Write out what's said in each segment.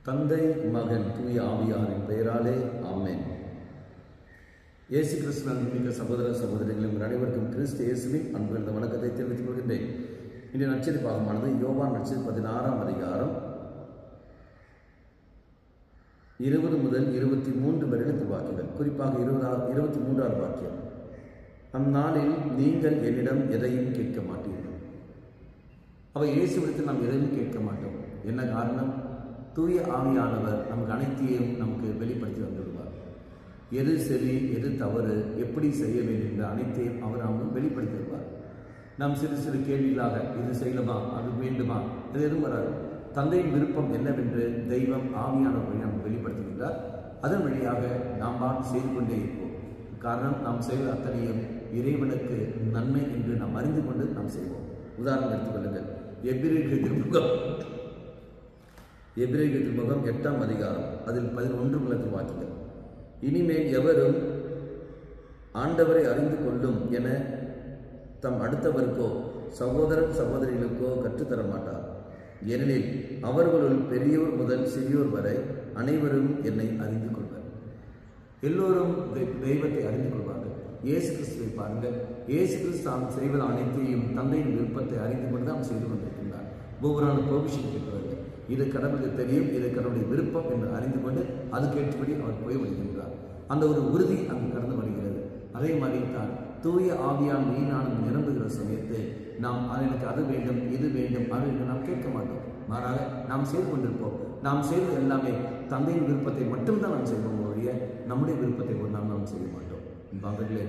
தந்தை மகன் தூய ஆவியாரின் பெயராலே ஆமென். இயேசு கிறிஸ்துவின் மிக்க சகோதர சகோதரிகளும் அனைவருக்கும் கிறிஸ்து இயேசுவின் அன்பு என்ற வணக்கத்தை தெரிவித்துக் கொள்கின்றேன். இன்றைய நற்செய்தி பாகமானது யோவான் நற்செய்தி 16ஆம் அதிகாரம் 20 முதல் 23 வரை வாக்கியங்கள், குறிப்பாக 23ஆவது வாக்கியம். அந்நாளில் நீங்கள் என்னிடம் எதையும் கேட்க மாட்டீர்கள். அவை இயேசுவிடத்தில் நாம் எதையும் கேட்க மாட்டோம். என்ன காரணம்? தூய ஆவியானவர் நமக்கு அனைத்தையும் நமக்கு வெளிப்படுத்தி வந்துவிடுவார். எது சரி, எது தவறு, எப்படி செய்ய வேண்டும் என்ற அனைத்தையும் அவர் நமக்கு வெளிப்படுத்தி வருவார். நாம் சிறு சிறு கேள்விகளாக இது செய்யலாமா, அது வேண்டுமா, இது எதுவும் வராது. தந்தையின் விருப்பம் என்னவென்று தெய்வம் ஆவியானவரை நமக்கு வெளிப்படுத்துகின்றார். அதன் வழியாக நாம் செய்து கொண்டே இருப்போம். காரணம், நாம் செய்வது அத்தனையும் இறைவனுக்கு நன்மை என்று நாம் அறிந்து கொண்டு நாம் செய்வோம். உதாரணம் எடுத்துக்கொள்ளுங்கள். எபிரேயர் திருமுகம் 8ஆம் அதிகாரம் அதில் 11 முதல் வாக்கியங்கள். இனிமேல் எவரும் ஆண்டவரை அறிந்து கொள்ளும் என தம் அடுத்தவருக்கோ சகோதரன் சகோதரிகளுக்கோ கற்றுத்தர மாட்டார். ஏனெனில் அவர்களுள் பெரியோர் முதல் சிறியோர் வரை அனைவரும் என்னை அறிந்து கொள்வர். எல்லோரும் தெய்வத்தை அறிந்து கொள்வார்கள். இயேசு கிறிஸ்துவை பாருங்கள். இயேசு கிறிஸ்து தாம் செய்வது அனைத்தையும் தந்தையின் விருப்பத்தை அறிந்து கொண்டு தான் செய்து கொண்டிருக்கின்றார். ஒவ்வொரு நாளும் பெர்மிஷன் கேட்கிறார்கள். இது கடவுளுக்கு தெரியும், இது கடவுளுடைய விருப்பம் என்று அறிந்து கொண்டு அதுக்கேற்றபடி அவர் போய் வருகின்றார். அந்த ஒரு உறுதி அங்கு கடந்து வருகிறது. அதே மாதிரி தான் தூய ஆவியால் நீனானும் நிரம்புகிற சமயத்தை நாம் எனக்கு அது வேண்டும், இது வேண்டும், அது என்று நாம் கேட்க மாட்டோம். மாறாக நாம் செய்து கொண்டிருப்போம். நாம் செய்வது எல்லாமே தந்தையின் விருப்பத்தை மட்டும்தான் நாம் செய்வோம் ஒழிய நம்முடைய விருப்பத்தை ஒரு நாள் நாம் செய்ய மாட்டோம். என்பார்களே,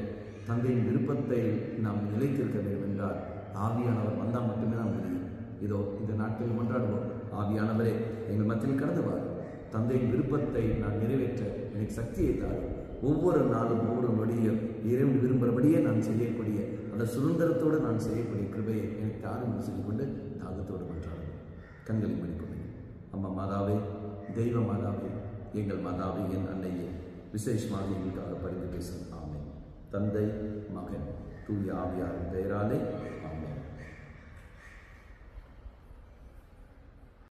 தந்தையின் விருப்பத்தை நாம் நிலைத்திருக்க வேண்டும் என்றால் ஆவியானவர் வந்தால் மட்டுமே நாம் முடியும். இதோ இந்த நாட்களில் கொண்டாடுவோம். ஆவியானவரே, எங்கள் மத்தியில் கடந்து வார். தந்தையின் விருப்பத்தை நான் நிறைவேற்ற எனக்கு சக்தியை தார். ஒவ்வொரு நாளும் ஒவ்வொரு நொடியும் இறைவன் விரும்புகிறபடியே நான் செய்யக்கூடிய அந்த சுதந்திரத்தோடு நான் செய்யக்கூடிய கிருபையை எனக்கு தாரும் என்று சொல்லிக்கொண்டு தாகத்தோடு கொண்டாடுவோம். கண்களை மணிக்கொள்ளுங்கள். அம்மா மாதாவே, தெய்வ மாதாவே, எங்கள் மாதாவே, என் அன்னையே, விசேஷமாக எங்களுக்காக பரிந்து பேசும். ஆமென். தந்தை மகன் தூய ஆவியாரின் பெயராலே ஆமென்.